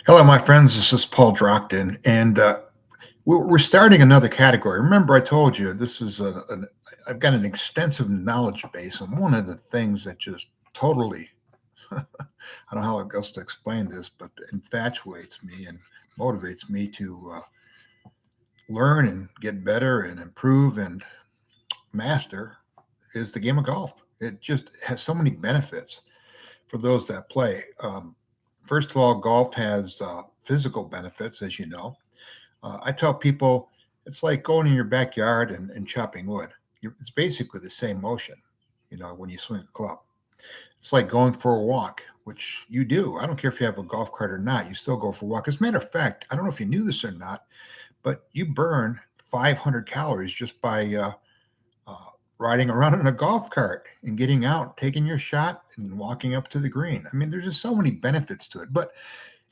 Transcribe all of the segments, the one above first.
Hello, my friends. This is Paul Drockton, and we're starting another category. Remember, I told you this is I've got an extensive knowledge base, and one of the things that just totally I don't know how else to explain this, but infatuates me and motivates me to learn and get better and improve and master is the game of golf. It just has so many benefits for those that play. First of all, golf has physical benefits, as you know. I tell people it's like going in your backyard and chopping wood. It's basically the same motion, when you swing a club. It's like going for a walk, which you do. I don't care if you have a golf cart or not, you still go for a walk. As a matter of fact, I don't know if you knew this or not, but you burn 500 calories just by uh, riding around in a golf cart and getting out, taking your shot, and walking up to the green. I mean, there's just so many benefits to it, but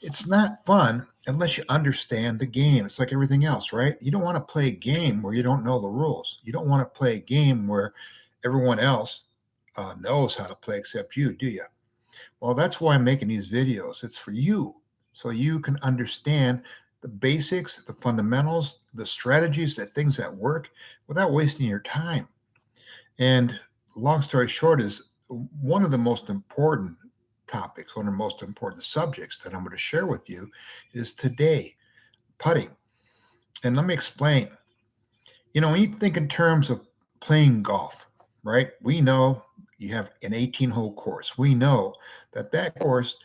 it's not fun unless you understand the game. It's like everything else, right? You don't want to play a game where you don't know the rules. You don't want to play a game where everyone else knows how to play except you, do you? Well, that's why I'm making these videos. It's for you, so you can understand the basics, the fundamentals, the strategies, the things that work without wasting your time. And long story short is one of the most important topics, one of the most important subjects that I'm going to share with you is today putting. And let me explain. When you think in terms of playing golf, right? We know you have an 18-hole course. We know that course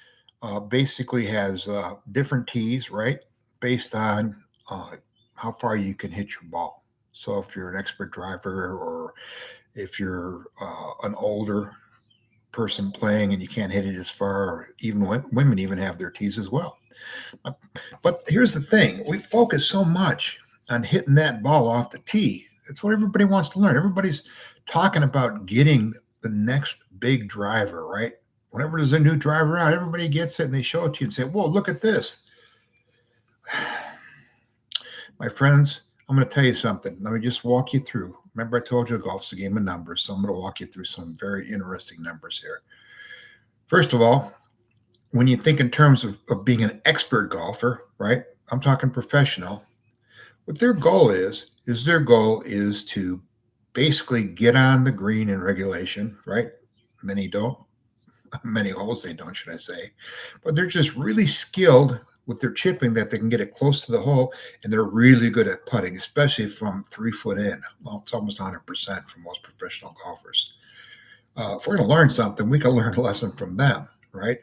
basically has different tees, right? Based on uh, how far you can hit your ball. So if you're an expert driver or if you're an older person playing and you can't hit it as far, or even women even have their tees as well. But here's the thing: we focus so much on hitting that ball off the tee. It's what everybody wants to learn. Everybody's talking about getting the next big driver, right? Whenever there's a new driver out, everybody gets it and they show it to you and say, "Whoa, look at this." My friends, I'm going to tell you something. Let me just walk you through. Remember, I told you golf's a game of numbers, so I'm going to walk you through some very interesting numbers here. First of all, when you think in terms of being an expert golfer, right? I'm talking professional. What their goal is to basically get on the green in regulation, right? Many don't, many holes they don't, should I say. But they're just really skilled with their chipping that they can get it close to the hole, and they're really good at putting, especially from 3 foot in. Well, it's almost 100% for most professional golfers. If we're going to learn something, we can learn a lesson from them, right?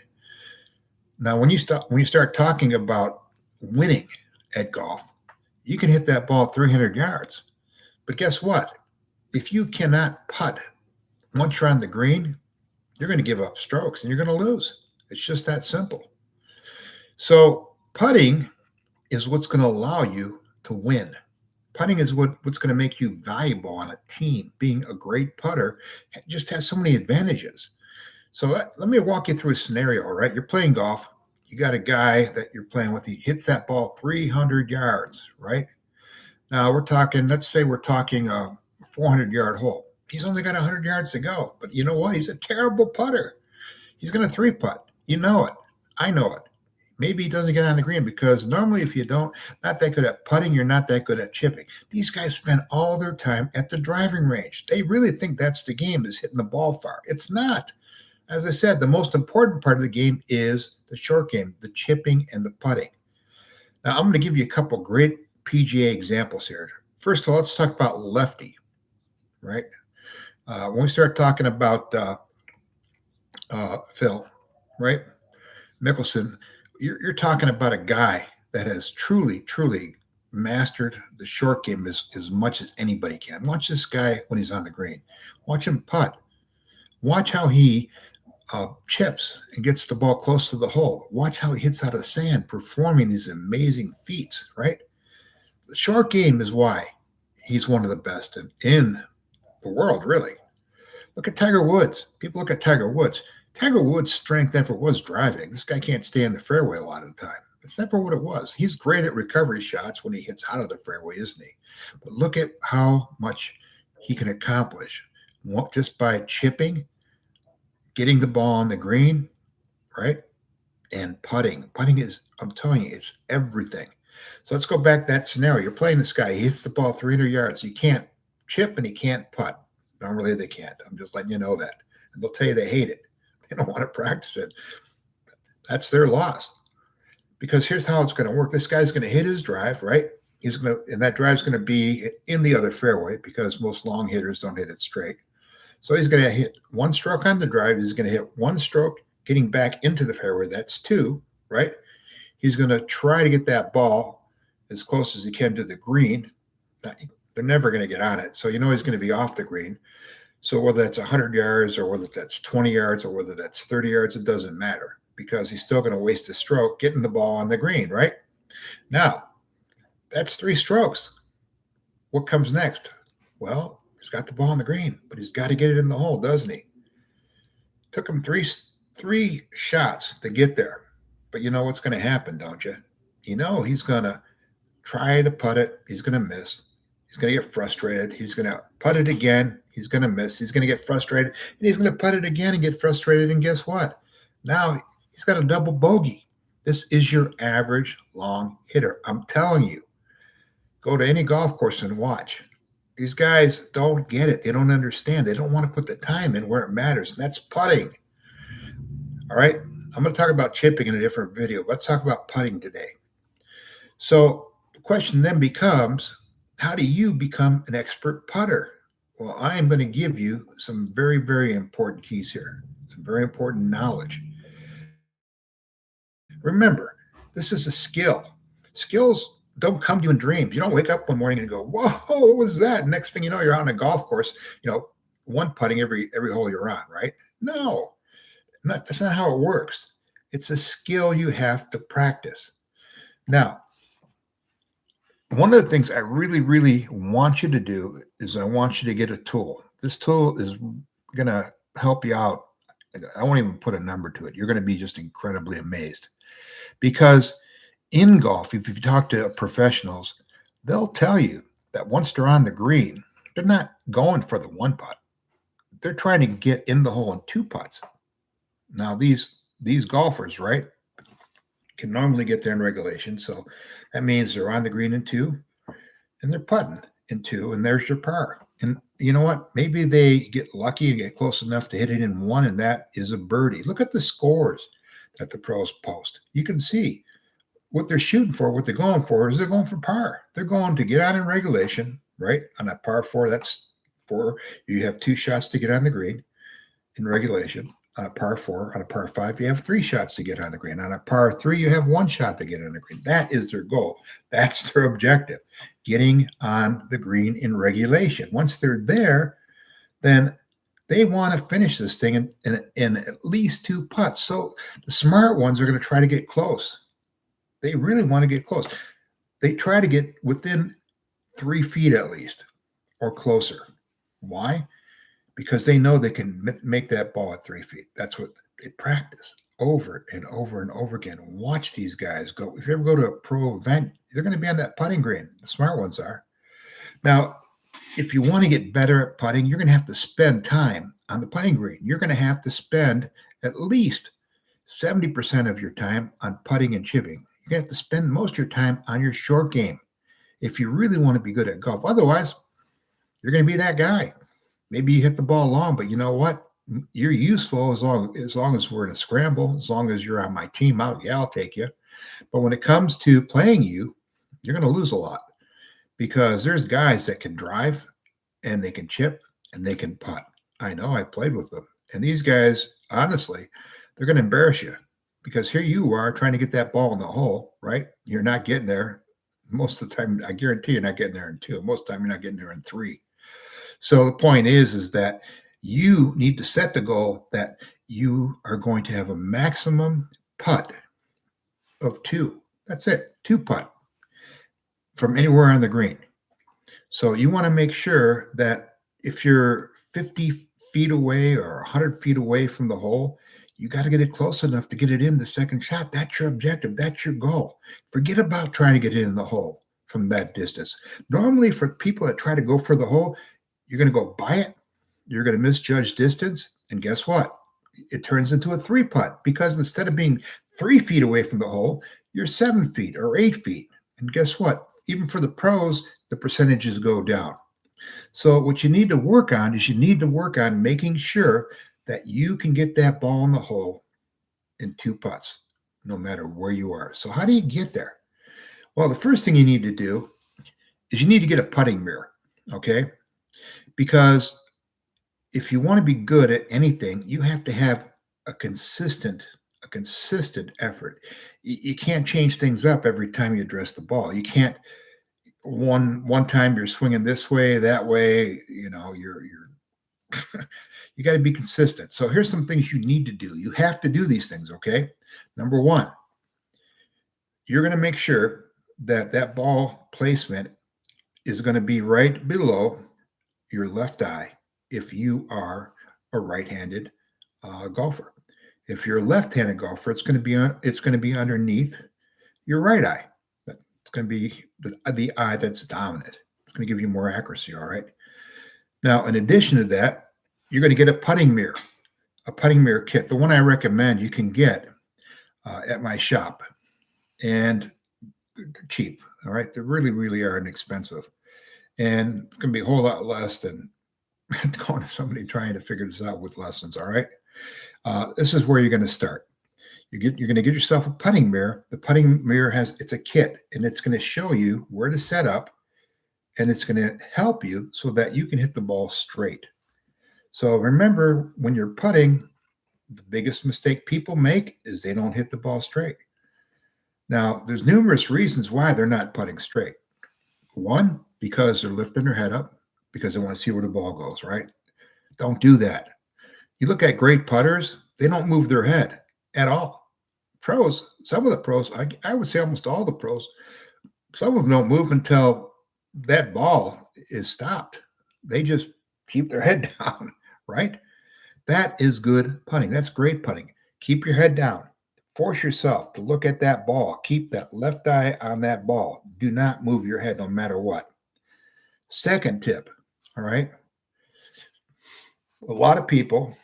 Now, when you start talking about winning at golf, you can hit that ball 300 yards. But guess what? If you cannot putt once you're on the green, you're going to give up strokes and you're going to lose. It's just that simple. So putting is what's going to allow you to win. Putting is what's going to make you valuable on a team. Being a great putter just has so many advantages. So let me walk you through a scenario, all right? You're playing golf. You got a guy that you're playing with. He hits that ball 300 yards, right? Now let's say we're talking a 400-yard hole. He's only got 100 yards to go. But you know what? He's a terrible putter. He's going to three putt. You know it. I know it. Maybe he doesn't get on the green because normally if you don't, not that good at putting, you're not that good at chipping. These guys spend all their time at the driving range. They really think that's the game, is hitting the ball far. It's not. As I said, the most important part of the game is the short game, the chipping and the putting. Now, I'm going to give you a couple great PGA examples here. First of all, let's talk about lefty, right? When we start talking about Phil, right? Mickelson, you're talking about a guy that has truly, truly mastered the short game as much as anybody can. Watch this guy when he's on the green. Watch him putt. Watch how he chips and gets the ball close to the hole. Watch how he hits out of the sand, performing these amazing feats, right? The short game is why he's one of the best in the world, really. Look at Tiger Woods. People look at Tiger Woods. Tiger Woods' strength never was driving. This guy can't stay in the fairway a lot of the time. That's never what it was. He's great at recovery shots when he hits out of the fairway, isn't he? But look at how much he can accomplish just by chipping, getting the ball on the green, right? And putting is, I'm telling you, it's everything. So let's go back to that scenario. You're playing this guy. He hits the ball 300 yards. He can't chip and he can't putt. Normally they can't. I'm just letting you know that. And they'll tell you they hate it. They don't want to practice it. That's their loss. Because here's how it's going to work. This guy's going to hit his drive, right? And that drive's going to be in the other fairway because most long hitters don't hit it straight. So he's going to hit one stroke on the drive. He's going to hit one stroke getting back into the fairway. That's two, right? He's going to try to get that ball as close as he can to the green. They're never going to get on it. So he's going to be off the green. So whether that's 100 yards or whether that's 20 yards or whether that's 30 yards, it doesn't matter because he's still going to waste a stroke getting the ball on the green, right? Now, that's 3 strokes. What comes next? Well, he's got the ball on the green, but he's got to get it in the hole, doesn't he? Took him three shots to get there. But you know what's going to happen, don't you? He's going to try to putt it. He's going to miss. He's going to get frustrated. He's going to putt it again. He's going to miss. He's going to get frustrated. And he's going to putt it again and get frustrated. And guess what? Now he's got a double bogey. This is your average long hitter. I'm telling you. Go to any golf course and watch. These guys don't get it. They don't understand. They don't want to put the time in where it matters. And that's putting. All right. I'm going to talk about chipping in a different video. Let's talk about putting today. So the question then becomes, how do you become an expert putter? Well, I am going to give you some very, very important keys here. Some very important knowledge. Remember, this is a skill. Skills don't come to you in dreams. You don't wake up one morning and go, whoa, what was that? Next thing you know, you're on a golf course, one putting every hole you're on, right? No, that's not how it works. It's a skill you have to practice. Now, one of the things I really, really want you to do is I want you to get a tool. This tool is going to help you out. I won't even put a number to it. You're going to be just incredibly amazed. Because in golf, if you talk to professionals, they'll tell you that once they're on the green, they're not going for the 1 putt. They're trying to get in the hole in 2 putts. Now, these golfers, right, can normally get there in regulation. So that means they're on the green in 2 and they're putting in 2, and there's your par. And you know what? Maybe they get lucky and get close enough to hit it in 1, and that is a birdie. Look at the scores that the pros post. You can see what they're shooting for, what they're going for is they're going for par. They're going to get out in regulation, right? On a par 4, that's 4. You have 2 shots to get on the green in regulation. On a par 4, on a par 5, you have 3 shots to get on the green. On a par 3, you have 1 shot to get on the green. That is their goal. That's their objective, getting on the green in regulation. Once they're there, then they want to finish this thing in at least 2 putts. So the smart ones are going to try to get close. They really want to get close. They try to get within 3 feet at least or closer. Why? Because they know they can make that ball at 3 feet. That's what they practice over and over and over again. Watch these guys go. If you ever go to a pro event, they're going to be on that putting green. The smart ones are. Now, if you want to get better at putting, you're going to have to spend time on the putting green. You're going to have to spend at least 70% of your time on putting and chipping. You're going to have to spend most of your time on your short game if you really want to be good at golf. Otherwise, you're going to be that guy. Maybe you hit the ball long, but you know what? You're useful as long as we're in a scramble, as long as you're on my team out. Yeah, I'll take you. But when it comes to playing you, you're going to lose a lot because there's guys that can drive and they can chip and they can putt. I know, I played with them. And these guys, honestly, they're going to embarrass you because here you are trying to get that ball in the hole, right? You're not getting there. Most of the time, I guarantee you're not getting there in 2. Most of the time, you're not getting there in 3. So the point is that you need to set the goal that you are going to have a maximum putt of 2. That's it, 2 putt from anywhere on the green. So you want to make sure that if you're 50 feet away or 100 feet away from the hole, you got to get it close enough to get it in the second shot. That's your objective. That's your goal. Forget about trying to get it in the hole from that distance. Normally, for people that try to go for the hole, you're going to go by it. You're going to misjudge distance. And guess what? it turns into a 3-putt because instead of being 3 feet away from the hole, you're 7 feet or 8 feet. And guess what? Even for the pros, the percentages go down. So what you need to work on is you need to work on making sure that you can get that ball in the hole in 2 putts, no matter where you are. So how do you get there? Well, the first thing you need to do is you need to get a putting mirror, okay? Because if you want to be good at anything, you have to have a consistent effort. You can't change things up every time you address the ball. You can't one time you're swinging this way, that way, you're you got to be consistent. So here's some things you need to do. You have to do these things, okay? Number one, you're going to make sure that that ball placement is going to be right below your left eye if you are a right-handed golfer. If you're a left-handed golfer, it's going to be underneath your right eye. It's going to be the eye that's dominant. It's going to give you more accuracy, all right? Now, in addition to that, you're going to get a putting mirror kit. The one I recommend you can get at my shop. And they're cheap, all right? They really, really are inexpensive. And it's going to be a whole lot less than going to somebody trying to figure this out with lessons, all right? This is where you're going to start. You're going to get yourself a putting mirror. The putting mirror it's a kit, and it's going to show you where to set up, and it's going to help you so that you can hit the ball straight. So remember, when you're putting, the biggest mistake people make is they don't hit the ball straight. Now, there's numerous reasons why they're not putting straight. One, because they're lifting their head up because they want to see where the ball goes, right? Don't do that. You look at great putters, they don't move their head at all. Pros, some of the pros, I would say almost all the pros, some of them don't move until that ball is stopped. They just keep their head down, right? That is good putting. That's great putting. Keep your head down. Force yourself to look at that ball. Keep that left eye on that ball. Do not move your head no matter what. Second tip, all right? A lot of people,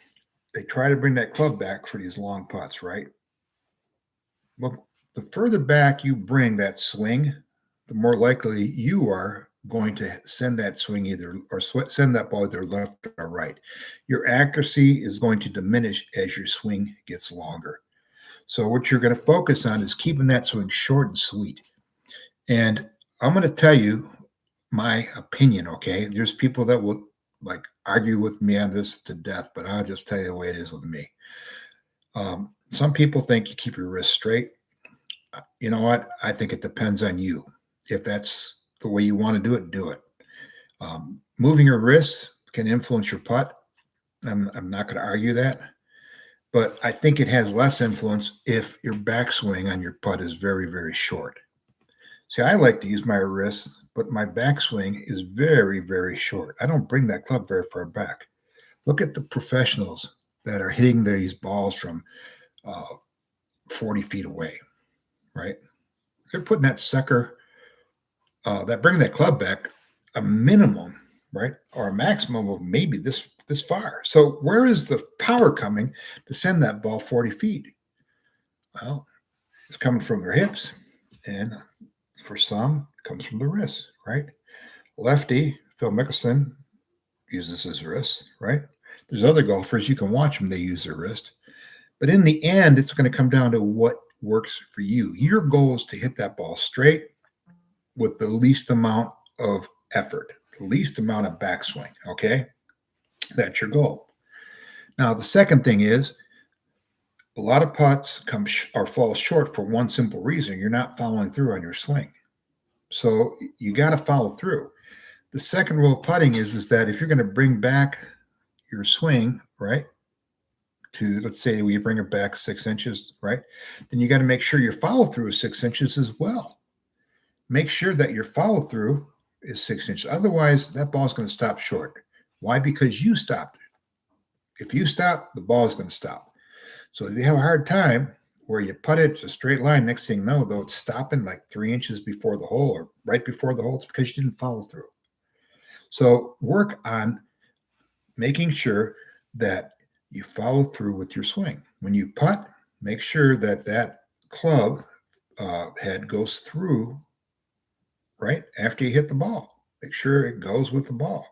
they try to bring that club back for these long putts, right? Well, the further back you bring that swing, the more likely you are going to send that swing send that ball either left or right. Your accuracy is going to diminish as your swing gets longer. So what you're going to focus on is keeping that swing short and sweet. And I'm going to tell you my opinion, okay? There's people that will argue with me on this to death, but I'll just tell you the way it is with me. Some people think you keep your wrist straight. You know what? I think it depends on you. If that's the way you want to do it, do it. Moving your wrists can influence your putt. I'm not going to argue that. But I think it has less influence if your backswing on your putt is very, very short. See, I like to use my wrists, but my backswing is very, very short. I don't bring that club very far back. Look at the professionals that are hitting these balls from 40 feet away, right? They're putting that sucker, bringing that club back a minimum, right? Or a maximum of maybe this far. So where is the power coming to send that ball 40 feet? Well, it's coming from their hips, and for some, it comes from the wrist, right? Lefty, Phil Mickelson, uses his wrist, right? There's other golfers, you can watch them, they use their wrist. But in the end, it's going to come down to what works for you. Your goal is to hit that ball straight with the least amount of effort, the least amount of backswing, okay? That's your goal. Now, the second thing is a lot of putts fall short for one simple reason. You're not following through on your swing. So you got to follow through. The second rule of putting is that if you're going to bring back your swing, right, to, let's say we bring it back 6 inches, right, then you got to make sure your follow through is 6 inches as well. Make sure that your follow through is 6 inches. Otherwise, that ball is going to stop short. Why? Because you stopped. If you stop, the ball is going to stop. So if you have a hard time where you putt it, it's a straight line. Next thing you know, though, it's stopping like 3 inches before the hole or right before the hole. It's because you didn't follow through. So work on making sure that you follow through with your swing. When you putt, make sure that that club head goes through right after you hit the ball. Make sure it goes with the ball.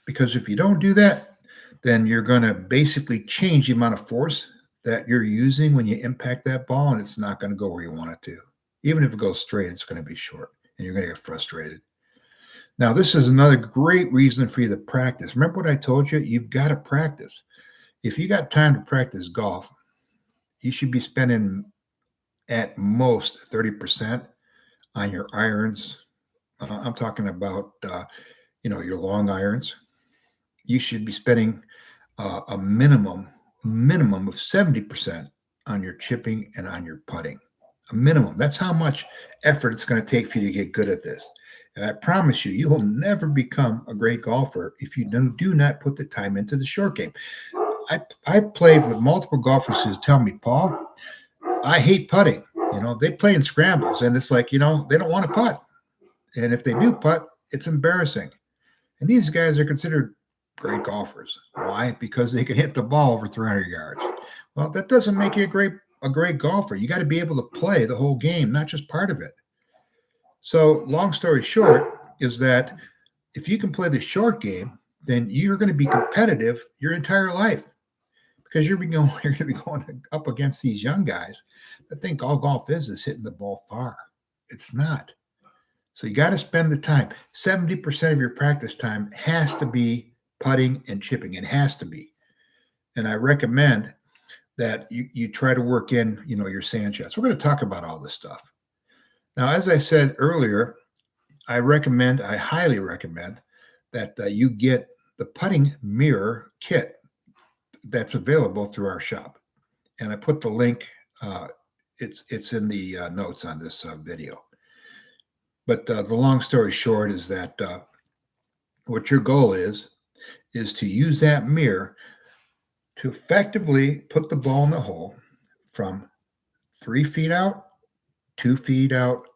Because if you don't do that, then you're going to basically change the amount of force that you're using when you impact that ball, and it's not going to go where you want it to. Even if it goes straight, it's going to be short, and you're going to get frustrated. Now, this is another great reason for you to practice. Remember what I told you? You've got to practice. If you got time to practice golf, you should be spending at most 30% on your irons. I'm talking about, your long irons. You should be spending a minimum of 70% on your chipping and on your putting. A minimum. That's how much effort it's going to take for you to get good at this. And I promise you, you will never become a great golfer if you do not put the time into the short game. I played with multiple golfers who tell me, Paul, I hate putting. They play in scrambles, and it's like, they don't want to putt. And if they do putt, it's embarrassing. And these guys are considered great golfers. Why? Because they can hit the ball over 300 yards. Well, that doesn't make you a great golfer. You got to be able to play the whole game, not just part of it. So long story short is that if you can play the short game, then you're going to be competitive your entire life, because you're going to be going up against these young guys that think all golf is hitting the ball far. It's not. So you got to spend the time. 70% of your practice time has to be putting and chipping. It has to be. And I recommend that you try to work in, your sand shots. We're going to talk about all this stuff. Now, as I said earlier, I highly recommend that you get the putting mirror kit that's available through our shop. And I put the link, it's in the notes on this video. But the long story short is that what your goal is to use that mirror to effectively put the ball in the hole from 3 feet out, 2 feet out,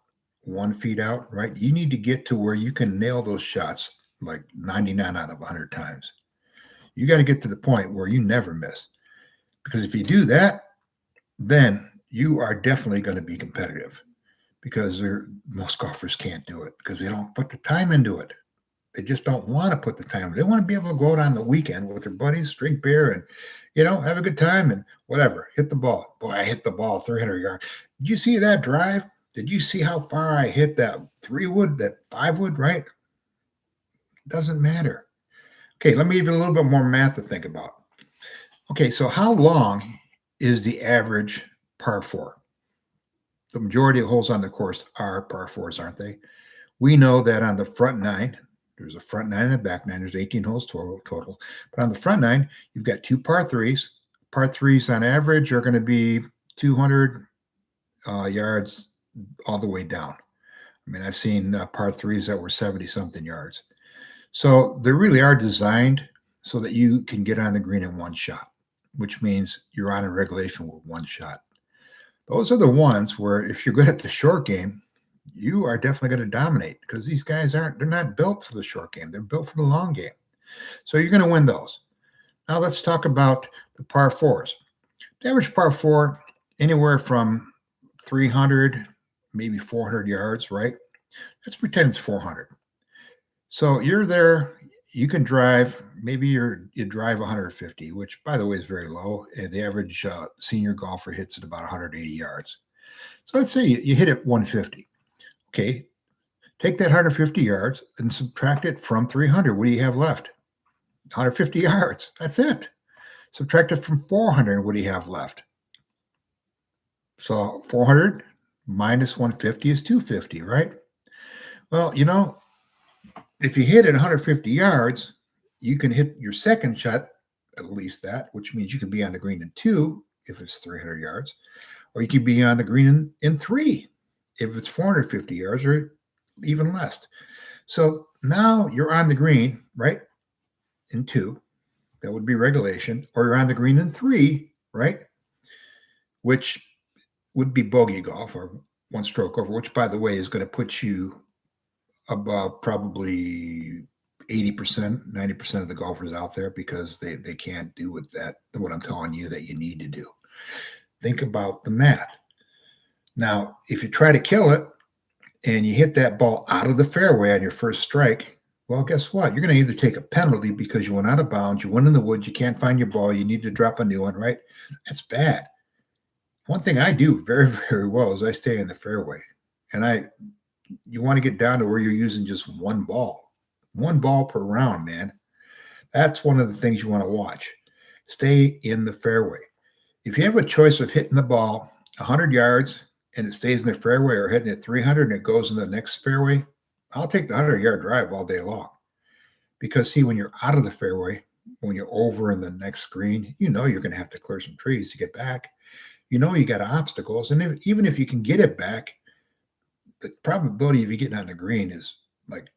1 feet out, right? You need to get to where you can nail those shots like 99 out of 100 times. You got to get to the point where you never miss. Because if you do that, then you are definitely going to be competitive, because most golfers can't do it because they don't put the time into it. They just don't want to put the time. They want to be able to go out on the weekend with their buddies, drink beer, and, have a good time and whatever. Hit the ball. Boy, I hit the ball 300 yards. Did you see that drive? Did you see how far I hit that 3-wood, that 5-wood, right? It doesn't matter. Okay, let me give you a little bit more math to think about. Okay, so how long is the average par 4? The majority of holes on the course are par 4s, aren't they? We know that on the front 9, there's a front 9 and a back 9. There's 18 holes total. But on the front 9, you've got 2 par 3s. Par 3s on average are going to be 200 yards all the way down. I mean, I've seen par 3s that were 70-something yards. So they really are designed so that you can get on the green in one shot, which means you're on in regulation with one shot. Those are the ones where if you're good at the short game, you are definitely going to dominate, because these guys they're not built for the short game. They're built for the long game. So you're going to win those. Now let's talk about the par 4s. The average par 4, anywhere from 300, maybe 400 yards, right? Let's pretend it's 400. So you're there, you can drive, maybe you drive 150, which by the way is very low. And the average senior golfer hits at about 180 yards. So let's say you hit it 150. Okay, take that 150 yards and subtract it from 300. What do you have left? 150 yards. That's it. Subtract it from 400. What do you have left? So 400 minus 150 is 250, right? Well, if you hit it 150 yards, you can hit your second shot, at least that, which means you can be on the green in 2 if it's 300 yards, or you can be on the green in 3 if it's 450 yards, or even less. So now you're on the green, right, in 2. That would be regulation. Or you're on the green in 3, right, which would be bogey golf, or one stroke over, which, by the way, is going to put you above probably 80%, 90% of the golfers out there because they can't do what I'm telling you that you need to do. Think about the math. Now, if you try to kill it and you hit that ball out of the fairway on your first strike, well, guess what? You're going to either take a penalty because you went out of bounds, you went in the woods, you can't find your ball, you need to drop a new one, right? That's bad. One thing I do very, very well is I stay in the fairway. And you want to get down to where you're using just one ball per round, man. That's one of the things you want to watch. Stay in the fairway. If you have a choice of hitting the ball 100 yards and it stays in the fairway or hitting it 300 and it goes in the next fairway, I'll take the 100-yard drive all day long. Because, see, when you're out of the fairway, when you're over in the next green, you know you're going to have to clear some trees to get back. You know you got obstacles. And even if you can get it back, the probability of you getting on the green is like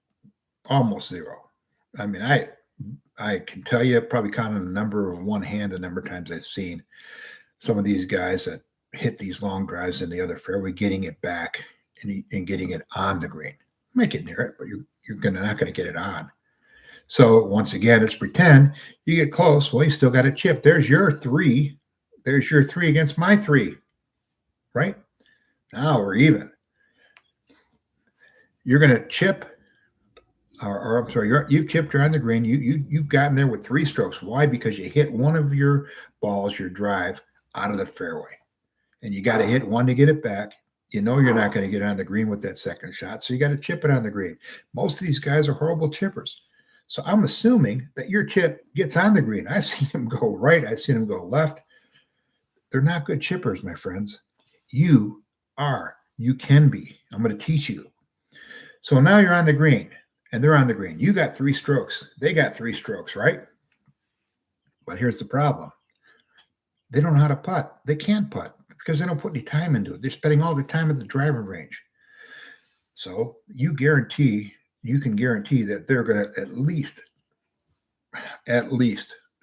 almost zero. I mean, I can tell you, probably count on the number of one hand, the number of times I've seen some of these guys that hit these long drives in the other fairway, getting it back and getting it on the green. Make it near it, but you're not going to get it on. So once again, let's pretend you get close. Well, you still got a chip. There's your 3. There's your 3 against my 3, right? Now we're even. You're going to chip, or I'm sorry, you've chipped, you're on the green. You've gotten there with 3 strokes. Why? Because you hit one of your balls, your drive, out of the fairway. And you got to hit one to get it back. You know you're not going to get on the green with that second shot, so you got to chip it on the green. Most of these guys are horrible chippers. So I'm assuming that your chip gets on the green. I've seen them go right. I've seen them go left. They're not good chippers, my friends. You are. You can be. I'm going to teach you. So now you're on the green, and they're on the green. You got 3 strokes. They got 3 strokes, right? But here's the problem. They don't know how to putt. They can't putt because they don't put any time into it. They're spending all their time at the driving range. So you can guarantee that they're going to at least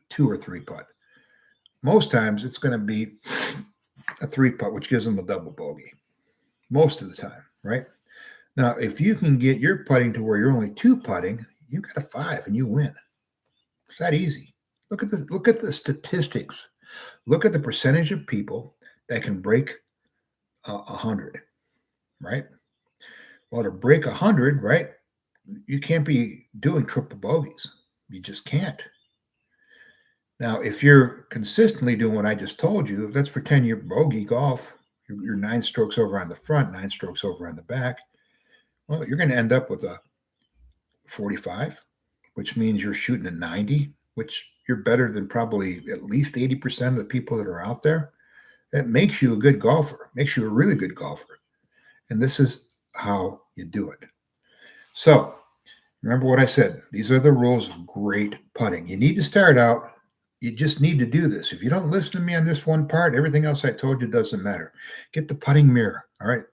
2 or 3 putt. Most times it's going to be a 3 putt, which gives them a double bogey. Most of the time, right? Now, if you can get your putting to where you're only 2 putting, you got a 5 and you win. It's that easy. Look at the statistics. Look at the percentage of people that can break 100, right? Well, to break 100, right, you can't be doing triple bogeys. You just can't. Now, if you're consistently doing what I just told you, let's pretend you're bogey golf, you're 9 strokes over on the front, 9 strokes over on the back. Well, you're going to end up with a 45, which means you're shooting a 90, which you're better than probably at least 80% of the people that are out there. That makes you a good golfer, makes you a really good golfer. And this is how you do it. So remember what I said. These are the rules of great putting. You need to start out. You just need to do this. If you don't listen to me on this one part, everything else I told you doesn't matter. Get the putting mirror. All right.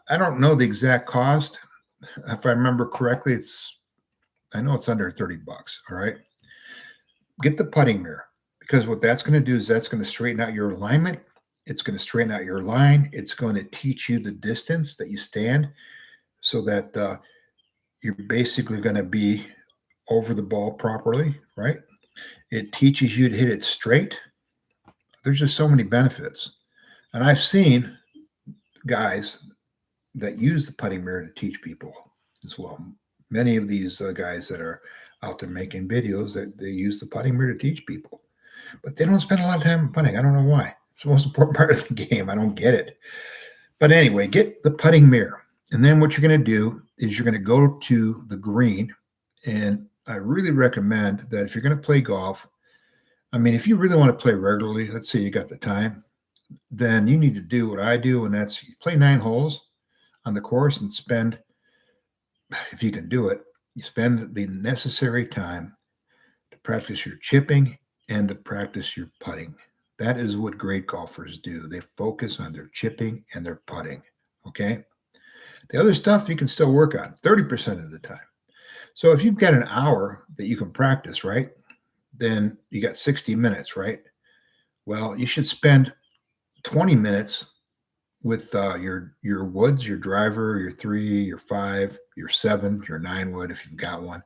I don't know the exact cost. If I remember correctly, I know it's under $30. All right. Get the putting mirror, because what that's going to do is that's going to straighten out your alignment. It's going to straighten out your line. It's going to teach you the distance that you stand so that you're basically going to be over the ball properly, right? It teaches you to hit it straight. There's just so many benefits. And I've seen guys that use the putting mirror to teach people as well. Many of these guys that are out there making videos, that they use the putting mirror to teach people. But they don't spend a lot of time putting. I don't know why. It's the most important part of the game. I don't get it. But anyway, get the putting mirror. And then what you're going to do is you're going to go to the green. And I really recommend that if you're going to play golf, I mean, if you really want to play regularly, let's say you got the time, then you need to do what I do, and that's you play 9 holes on the course and spend, if you can do it, you spend the necessary time to practice your chipping and to practice your putting. That is what great golfers do. They focus on their chipping and their putting, okay? The other stuff you can still work on 30% of the time. So if you've got an hour that you can practice, right, then you got 60 minutes, right? Well, you should spend 20 minutes with your woods, your driver, your 3, your 5, your 7, your 9 wood, if you've got one.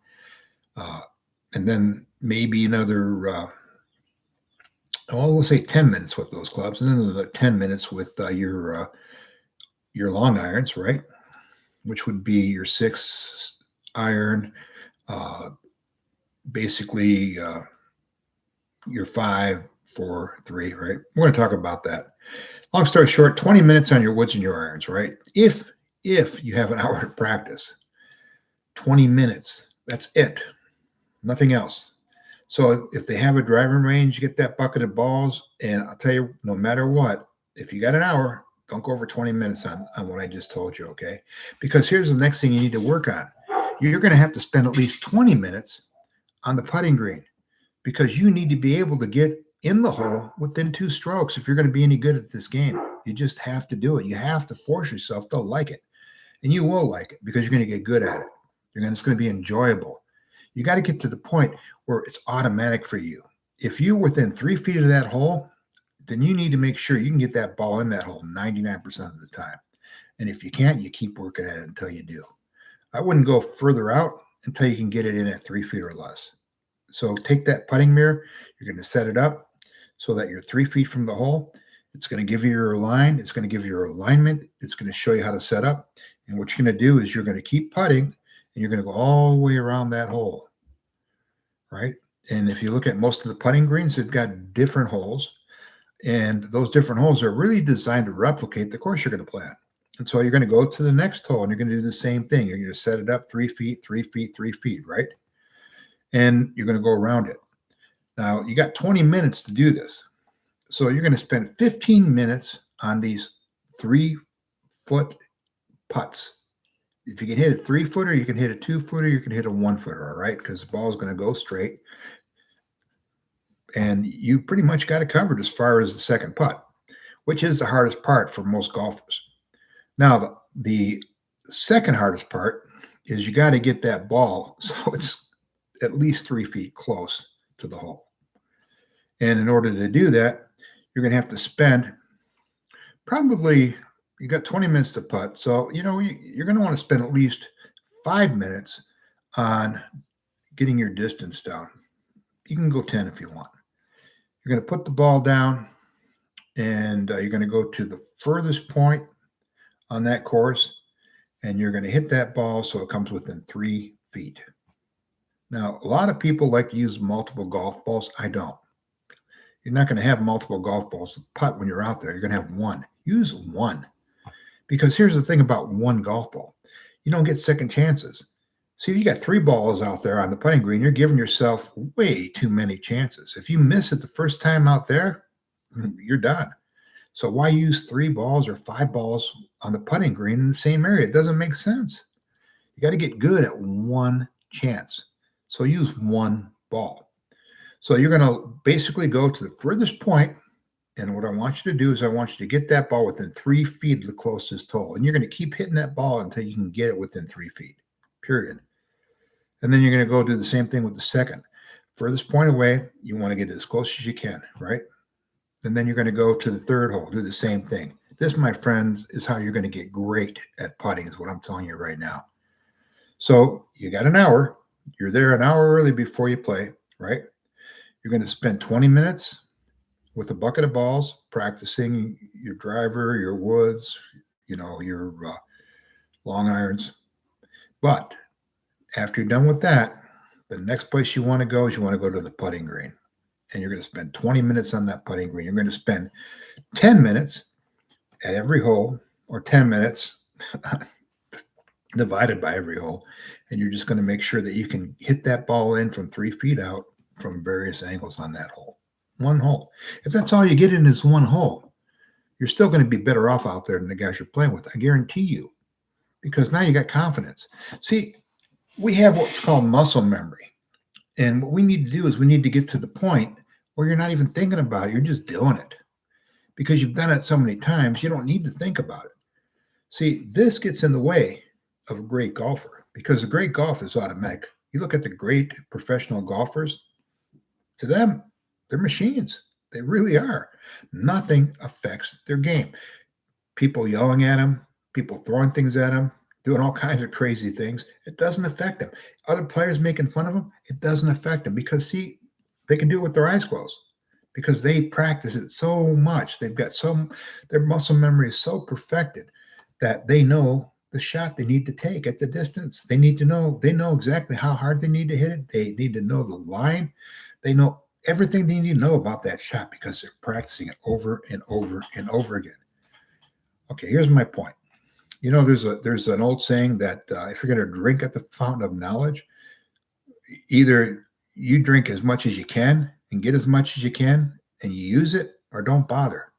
And then maybe another, we'll say 10 minutes with those clubs, and then another 10 minutes with your long irons, right? Which would be your 6 iron, basically your 5, 4, 3, right? We're going to talk about that. Long story short, 20 minutes on your woods and your irons, right? If you have an hour to practice, 20 minutes, that's it. Nothing else. So if they have a driving range, you get that bucket of balls, and I'll tell you, no matter what, if you got an hour, don't go over 20 minutes on what I just told you, okay? Because here's the next thing you need to work on. You're going to have to spend at least 20 minutes on the putting green, because you need to be able to get in the hole within 2 strokes if you're going to be any good at this game. You just have to do it. You have to force yourself to like it. And you will like it because you're going to get good at it. It's going to be enjoyable. You got to get to the point where it's automatic for you. If you're within 3 feet of that hole, then you need to make sure you can get that ball in that hole 99% of the time. And if you can't, you keep working at it until you do. I wouldn't go further out until you can get it in at 3 feet or less. So take that putting mirror, you're going to set it up so that you're 3 feet from the hole. It's going to give you your line. It's going to give you your alignment. It's going to show you how to set up. And what you're going to do is you're going to keep putting, and you're going to go all the way around that hole, right? And if you look at most of the putting greens, they've got different holes. And those different holes are really designed to replicate the course you're going to play on. And so you're going to go to the next hole, and you're going to do the same thing. You're going to set it up 3 feet, 3 feet, 3 feet, right? And you're going to go around it. Now, you got 20 minutes to do this. So you're going to spend 15 minutes on these 3-foot putts. If you can hit a 3-footer, you can hit a 2-footer, you can hit a 1-footer, all right? Because the ball is going to go straight. And you pretty much got it covered as far as the second putt, which is the hardest part for most golfers. Now, the second hardest part is you got to get that ball so it's at least 3 feet close to the hole. And in order to do that, you're going to have to spend probably, you got 20 minutes to putt. So, you're going to want to spend at least 5 minutes on getting your distance down. You can go 10 if you want. You're going to put the ball down, and you're going to go to the furthest point on that course, and you're going to hit that ball so it comes within 3 feet. Now, a lot of people like to use multiple golf balls. I don't. You're not going to have multiple golf balls to putt when you're out there. You're going to have one. Use one. Because here's the thing about one golf ball. You don't get second chances. See, if you got 3 balls out there on the putting green, you're giving yourself way too many chances. If you miss it the first time out there, you're done. So why use 3 balls or 5 balls on the putting green in the same area? It doesn't make sense. You got to get good at one chance. So use one ball. So you're going to basically go to the furthest point, and what I want you to do is I want you to get that ball within 3 feet of the closest hole, and you're going to keep hitting that ball until you can get it within 3 feet, period. And then you're going to go do the same thing with the second. Furthest point away, you want to get as close as you can, right? And then you're going to go to the third hole, do the same thing. This, my friends, is how you're going to get great at putting, is what I'm telling you right now. So you got an hour. You're there an hour early before you play, right? You're going to spend 20 minutes with a bucket of balls practicing your driver, your woods, your long irons. But after you're done with that, the next place you want to go is you want to go to the putting green. And you're going to spend 20 minutes on that putting green. You're going to spend 10 minutes at every hole, or 10 minutes divided by every hole. And you're just going to make sure that you can hit that ball in from 3 feet out from various angles on that hole. One hole. If that's all you get in is one hole, you're still going to be better off out there than the guys you're playing with. I guarantee you. Because now you got confidence. See, we have what's called muscle memory. And what we need to do is we need to get to the point where you're not even thinking about it. You're just doing it. Because you've done it so many times, you don't need to think about it. See, this gets in the way of a great golfer, because a great golf is automatic. You look at the great professional golfers, to them, they're machines. They really are. Nothing affects their game. People yelling at them, people throwing things at them, doing all kinds of crazy things. It doesn't affect them. Other players making fun of them, it doesn't affect them because, see, they can do it with their eyes closed because they practice it so much. They've got their muscle memory is so perfected that they know the shot they need to take at the distance. They know exactly how hard they need to hit it. They need to know the line. They know everything they need to know about that shot because they're practicing it over and over and over again. Okay, here's my point. You know, there's an old saying that if you're going to drink at the fountain of knowledge, either you drink as much as you can and get as much as you can and you use it, or don't bother.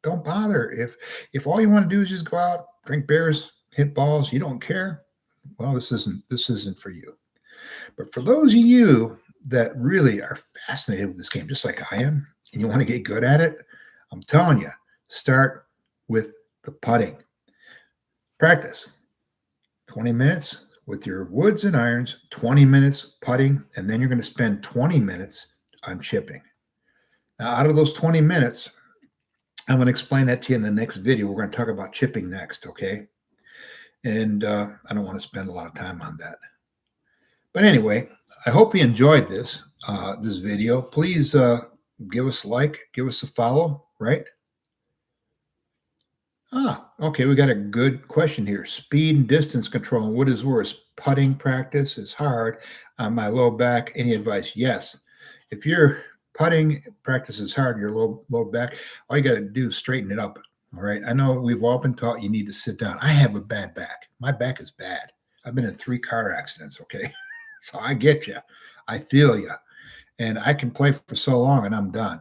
Don't bother. If all you want to do is just go out, drink beers, hit balls, you don't care, well, this isn't for you. But for those of you that really are fascinated with this game, just like I am, and you want to get good at it, I'm telling you, start with the putting. Practice 20 minutes with your woods and irons, 20 minutes putting, and then you're going to spend 20 minutes on chipping. Now, out of those 20 minutes, I'm going to explain that to you in the next video. We're going to talk about chipping next, okay? And I don't want to spend a lot of time on that. But anyway, I hope you enjoyed this video. Please give us a like, give us a follow, right? Okay, we got a good question here. Speed and distance control. What is worse? Putting practice is hard on my low back. Any advice? Yes. If your putting practice is hard, your low back, all you got to do is straighten it up. All right. I know we've all been taught you need to sit down. I have a bad back. My back is bad. I've been in 3 car accidents. Okay. So I get you. I feel you. And I can play for so long and I'm done.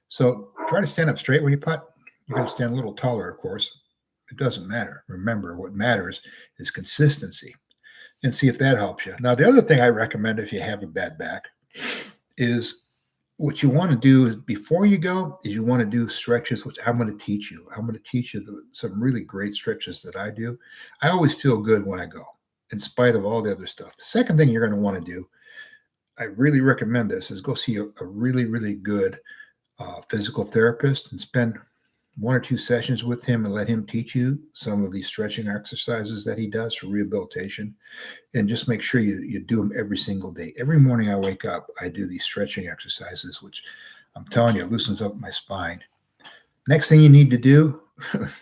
So try to stand up straight when you putt. You got to stand a little taller, of course. It doesn't matter. Remember, what matters is consistency, and see if that helps you. Now, the other thing I recommend if you have a bad back is what you want to do is before you go is you want to do stretches, which I'm going to teach you. I'm going to teach you some really great stretches that I do. I always feel good when I go, in spite of all the other stuff. The second thing you're going to want to do, I really recommend this, is go see a really, really good physical therapist and spend 1 or 2 sessions with him and let him teach you some of these stretching exercises that he does for rehabilitation. And just make sure you do them every single day. Every morning I wake up, I do these stretching exercises, which I'm telling you, it loosens up my spine. Next thing you need to do,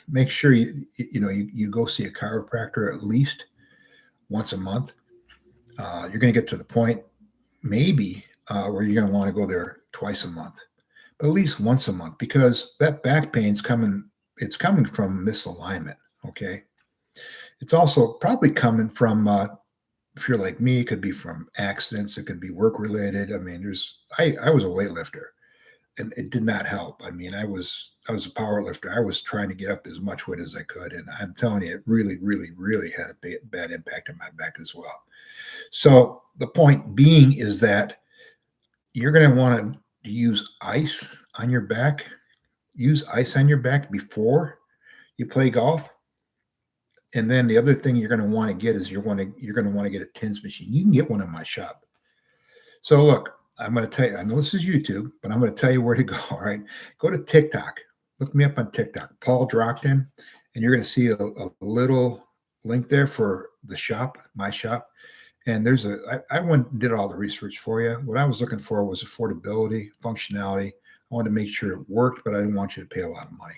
make sure you go see a chiropractor at least once a month. You're going to get to the point maybe where you're going to want to go there twice a month. But at least once a month, because that back pain's coming from misalignment, okay? It's also probably coming from, if you're like me, it could be from accidents, it could be work-related. I mean, I was a weightlifter, and it did not help. I mean, I was a power lifter. I was trying to get up as much weight as I could, and I'm telling you, it really, really, really had a bad impact on my back as well. So the point being is that you're going to want to use ice on your back. Use ice on your back before you play golf. And then the other thing you're going to want to get is you're going to want to get a TINS machine. You can get one in my shop. So look, I'm going to tell you, I know this is YouTube, but I'm going to tell you where to go. All right. Go to TikTok. Look me up on TikTok, Paul Drockton, and you're going to see a little link there for the shop, my shop. And I went and did all the research for you. What I was looking for was affordability, functionality. I wanted to make sure it worked, but I didn't want you to pay a lot of money.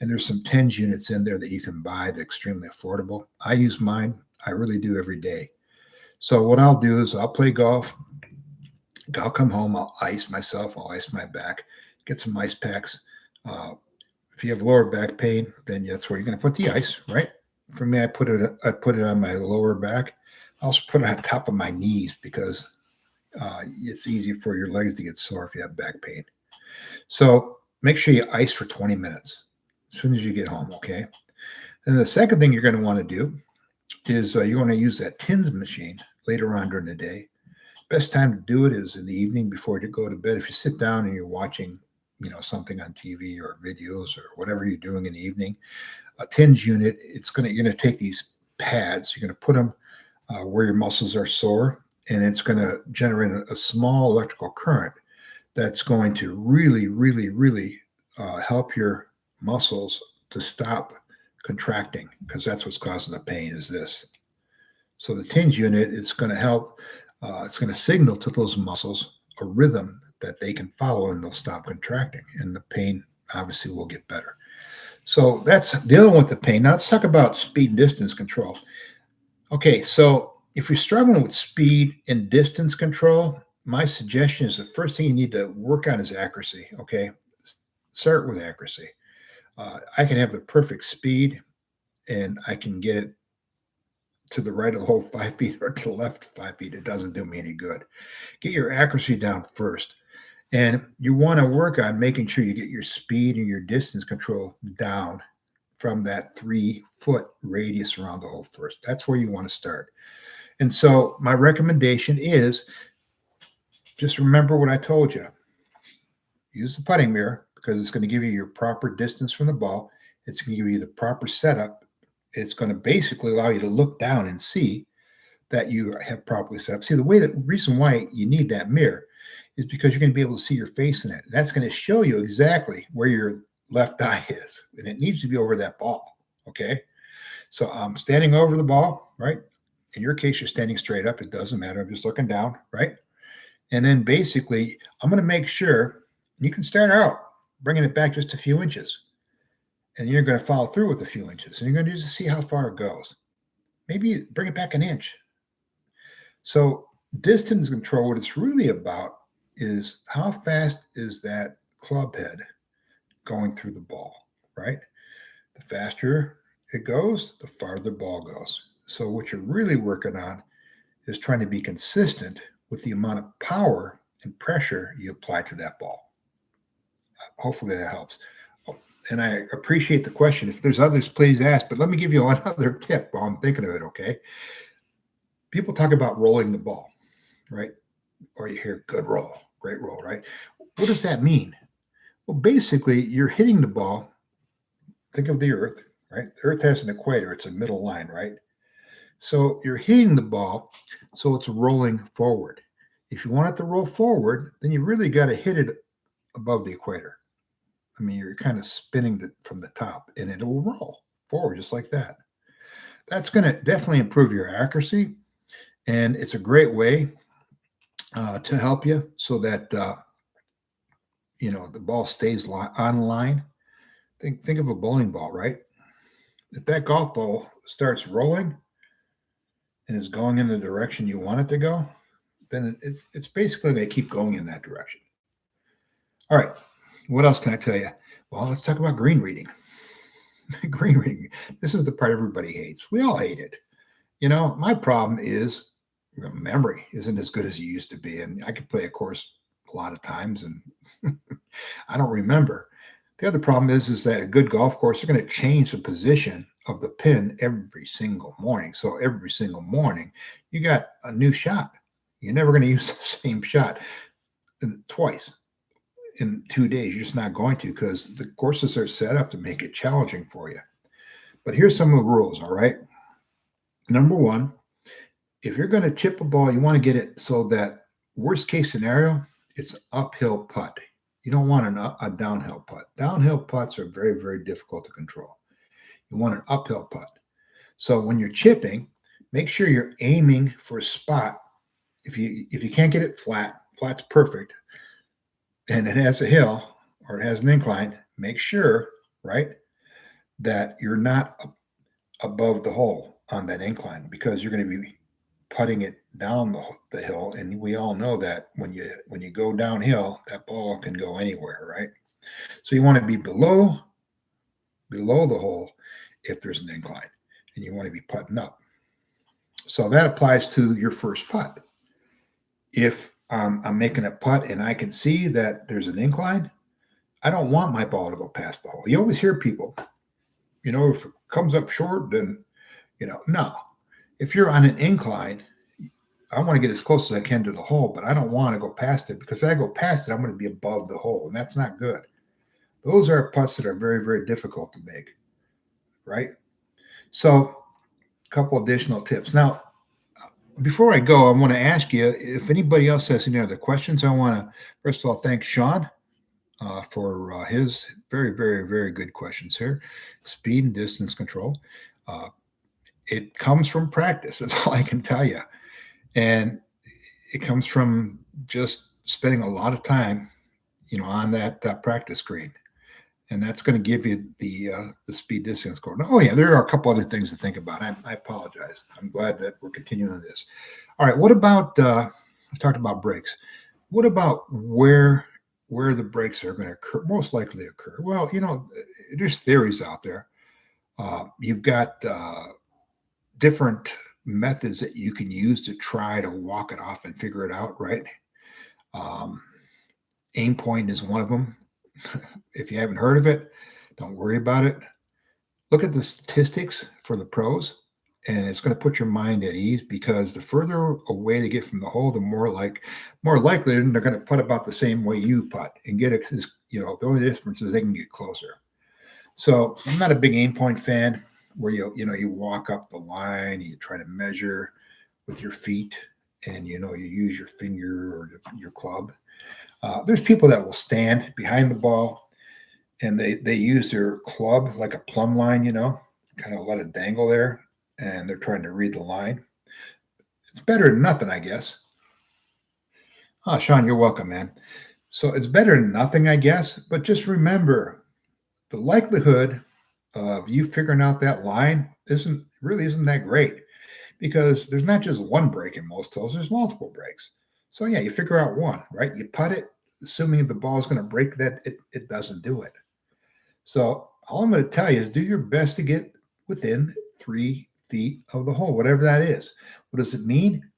And there's some TINS units in there that you can buy that's extremely affordable. I use mine. I really do every day. So what I'll do is I'll play golf. I'll come home. I'll ice myself. I'll ice my back. Get some ice packs. If you have lower back pain, then that's where you're going to put the ice, right? For me, I put it on my lower back. I also put it on top of my knees because it's easy for your legs to get sore if you have back pain. So make sure you ice for 20 minutes as soon as you get home, okay? And the second thing you're going to want to do is you want to use that TINS machine later on during the day. Best time to do it is in the evening before you go to bed. If you sit down and you're watching, something on TV or videos or whatever you're doing in the evening, a TINS unit, you're going to take these pads, you're going to put them where your muscles are sore, and it's going to generate a small electrical current that's going to really, really, really help your muscles to stop contracting, because that's what's causing the pain is this. So the tinge unit is going to help. It's going to signal to those muscles a rhythm that they can follow, and they'll stop contracting, and the pain obviously will get better. So that's dealing with the pain. Now let's talk about speed and distance control. Okay, so if you're struggling with speed and distance control, my suggestion is the first thing you need to work on is accuracy. Okay, start with accuracy. I can have the perfect speed, and I can get it to the right of the hole 5 feet or to the left 5 feet. It doesn't do me any good. Get your accuracy down first. And you want to work on making sure you get your speed and your distance control down from that 3 foot radius around the hole first. That's where you want to start. And so my recommendation is just remember what I told you. Use the putting mirror because it's going to give you your proper distance from the ball. It's going to give you the proper setup. It's going to basically allow you to look down and see that you have properly set up. See, the reason why you need that mirror is because you're going to be able to see your face in it. That's going to show you exactly where your left eye is, and it needs to be over that ball. Okay. So I'm standing over the ball, right? In your case, you're standing straight up. It doesn't matter. I'm just looking down, right? And then basically, I'm going to make sure you can start out bringing it back just a few inches. And you're going to follow through with a few inches. And you're going to just see how far it goes. Maybe bring it back an inch. So distance control, what it's really about is how fast is that club head going through the ball, right? The faster it goes, the farther the ball goes. So what you're really working on is trying to be consistent with the amount of power and pressure you apply to that ball. Hopefully that helps. And I appreciate the question. If there's others, please ask. But let me give you another tip while I'm thinking of it, okay? People talk about rolling the ball, right? Or you hear good roll, great roll, right? What does that mean? Well, basically, you're hitting the ball. Think of the earth, right? The earth has an equator. It's a middle line, right? So you're hitting the ball, so it's rolling forward. If you want it to roll forward, then you really got to hit it above the equator. I mean, you're kind of spinning from the top, and it will roll forward just like that. That's going to definitely improve your accuracy, and it's a great way to help you so that the ball stays on line. Think of a bowling ball, right? If that golf ball starts rolling and is going in the direction you want it to go, then it's basically going to keep going in that direction. All right. What else can I tell you? Well, let's talk about green reading. Green reading. This is the part everybody hates. We all hate it. My problem is memory isn't as good as it used to be. And I could play a course a lot of times and I don't remember. The other problem is that a good golf course, they're going to change the position of the pin every single morning. So every single morning, you got a new shot. You're never going to use the same shot twice in 2 days. You're just not going to, because the courses are set up to make it challenging for you. But here's some of the rules, all right? Number one, if you're going to chip a ball, you want to get it so that worst case scenario, it's an uphill putt. You don't want a downhill putt. Downhill putts are very, very difficult to control. You want an uphill putt. So when you're chipping, make sure you're aiming for a spot. If you can't get it flat's perfect, and it has a hill or it has an incline, make sure, right, that you're not above the hole on that incline, because you're going to be putting it down the hill, and we all know that when you go downhill, that ball can go anywhere, right? So you want to be below the hole if there's an incline, and you want to be putting up. So that applies to your first putt. If I'm making a putt and I can see that there's an incline, I don't want my ball to go past the hole. You always hear people, if it comes up short, then, no. If you're on an incline, I want to get as close as I can to the hole, but I don't want to go past it, because if I go past it, I'm going to be above the hole, and that's not good. Those are putts that are very, very difficult to make, right? So a couple additional tips. Now, before I go, I want to ask you if anybody else has any other questions. I want to, first of all, thank Sean for his very, very, very good questions here. Speed and distance control. it comes from practice. That's all I can tell you. And it comes from just spending a lot of time, on that practice green. And that's going to give you the speed distance score. Oh yeah, there are a couple other things to think about. I apologize. I'm glad that we're continuing this. All right, what about we talked about breaks. What about where the breaks are going to occur, most likely occur? Well, there's theories out there. You've got different methods that you can use to try to walk it off and figure it out, right? Aim point is one of them. If you haven't heard of it, don't worry about it. Look at the statistics for the pros, and it's going to put your mind at ease, because the further away they get from the hole, the more likely they're going to putt about the same way you putt and get it. The only difference is they can get closer. So I'm not a big aim point fan where you walk up the line, you try to measure with your feet, and you use your finger or your club. There's people that will stand behind the ball and they use their club like a plumb line, kind of let it dangle there, and they're trying to read the line. It's better than nothing, I guess. Oh, Sean, you're welcome, man. So it's better than nothing, I guess, but just remember, the likelihood of you figuring out that line isn't that great, because there's not just one break in most holes, there's multiple breaks. So yeah, you figure out one, right? You putt it, assuming the ball is going to break that, it doesn't do it. So all I'm going to tell you is do your best to get within 3 feet of the hole, whatever that is. What does it mean?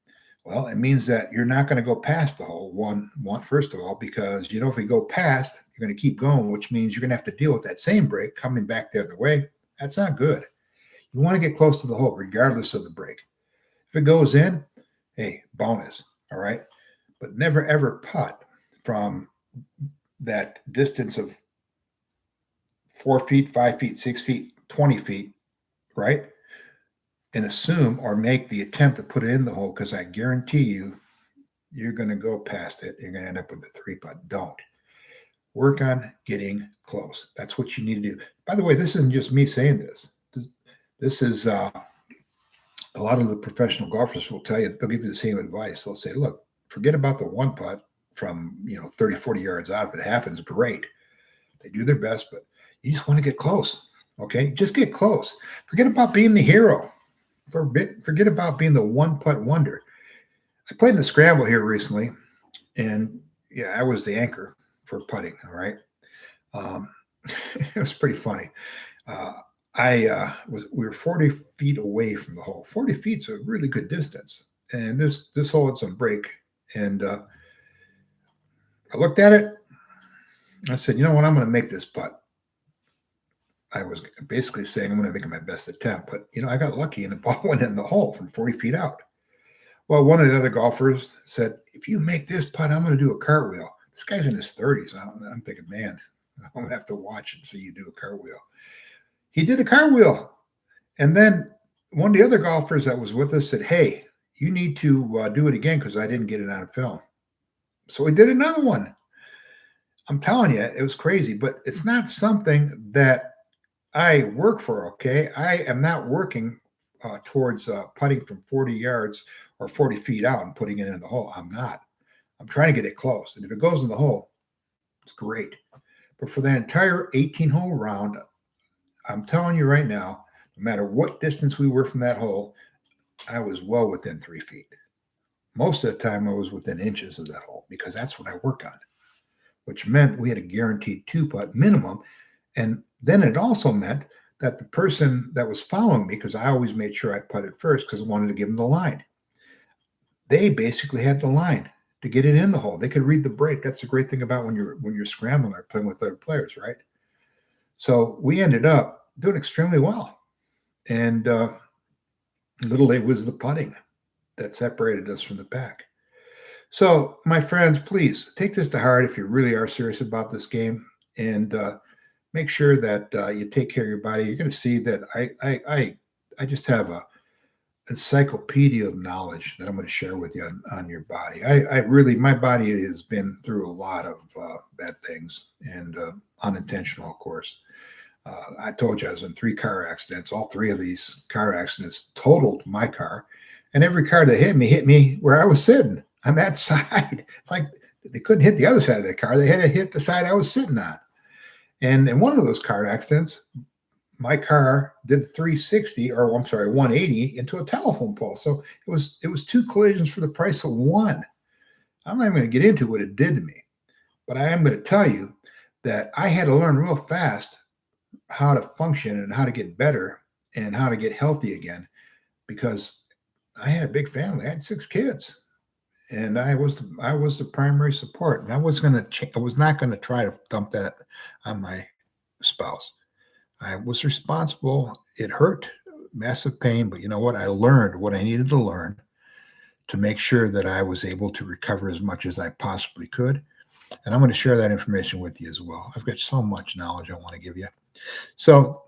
Well, it means that you're not going to go past the hole, one first of all, because if you go past, you're going to keep going, which means you're going to have to deal with that same break coming back the other way. That's not good. You want to get close to the hole regardless of the break. If it goes in, hey, bonus, all right? But never ever putt from that distance of 4 feet, 5 feet, 6 feet, 20 feet, right? And assume or make the attempt to put it in the hole, because I guarantee you're going to go past it. You're going to end up with a 3-putt. Don't. Work on getting close. That's what you need to do. By the way, this isn't just me saying this. This is a lot of the professional golfers will tell you, they'll give you the same advice. They'll say, look, forget about the 1-putt from 30, 40 yards out. If it happens, great. They do their best, but you just want to get close. Okay, just get close. Forget about being the hero. Forget about being the 1-putt wonder. I played in the scramble here recently, and yeah, I was the anchor for putting. All right, it was pretty funny. We were 40 feet away from the hole. 40 feet's a really good distance, and this hole had some break, and I looked at it. I said, you know what? I'm going to make this putt. I was basically saying I'm going to make my best attempt, but I got lucky and the ball went in the hole from 40 feet out. Well, one of the other golfers said, if you make this putt, I'm going to do a cartwheel. This guy's in his 30s. I'm thinking, man, I'm going to have to watch and see you do a cartwheel. He did a cartwheel. And then one of the other golfers that was with us said, hey, you need to do it again, because I didn't get it on film. So he did another one. I'm telling you, it was crazy, but it's not something that I work for, okay? I am not working towards putting from 40 yards or 40 feet out and putting it in the hole. I'm not. I'm trying to get it close. And if it goes in the hole, it's great. But for the entire 18-hole round, I'm telling you right now, no matter what distance we were from that hole, I was well within 3 feet. Most of the time, I was within inches of that hole, because that's what I work on, which meant we had a guaranteed 2-putt minimum. And then it also meant that the person that was following me, because I always made sure I putted first because I wanted to give them the line, they basically had the line to get it in the hole. They could read the break. That's the great thing about when you're scrambling or playing with other players, right? So we ended up doing extremely well. And little it was the putting that separated us from the pack. So, my friends, please take this to heart if you really are serious about this game, and make sure that you take care of your body. You're going to see that I just have a encyclopedia of knowledge that I'm going to share with you on your body. My body has been through a lot of bad things, and unintentional, of course. I told you I was in 3 car accidents. All 3 of these car accidents totaled my car. And every car that hit me where I was sitting on that side. It's like they couldn't hit the other side of the car. They had to hit the side I was sitting on. And in one of those car accidents, my car did 360, or I'm sorry, 180 into a telephone pole. So it was 2 collisions for the price of 1. I'm not even going to get into what it did to me, but I am going to tell you that I had to learn real fast how to function and how to get better and how to get healthy again, because I had a big family. I had 6 kids, and I was the primary support, and I was not going to try to dump that on my spouse. I was responsible. It hurt, massive pain, but you know what? I learned what I needed to learn to make sure that I was able to recover as much as I possibly could. And I'm going to share that information with you as well. I've got so much knowledge I want to give you. So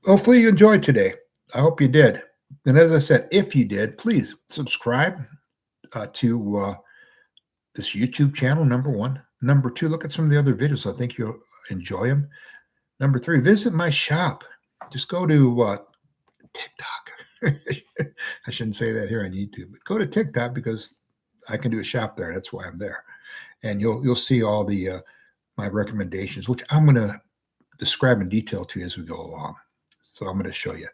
hopefully you enjoyed today. I hope you did. And as I said, if you did, please subscribe to this YouTube channel, number 1. Number 2, look at some of the other videos. I think you'll enjoy them. Number 3, visit my shop. Just go to TikTok. I shouldn't say that here on YouTube, but go to TikTok because I can do a shop there. That's why I'm there. And you'll see all the my recommendations, which I'm going to describe in detail to you as we go along. So I'm going to show you.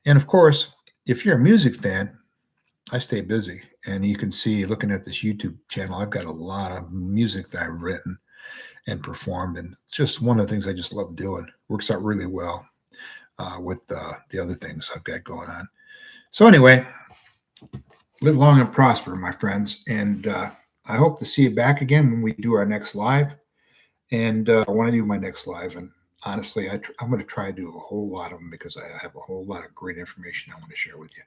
And of course, if you're a music fan, I stay busy. And you can see, looking at this YouTube channel, I've got a lot of music that I've written and performed. And just one of the things I just love doing. Works out really well with the other things I've got going on. So anyway, live long and prosper, my friends. And I hope to see you back again when we do our next live. And I want to do my next live. And honestly, I'm going to try to do a whole lot of them because I have a whole lot of great information I want to share with you.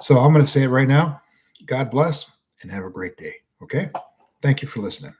So I'm going to say it right now. God bless and have a great day. Okay? Thank you for listening.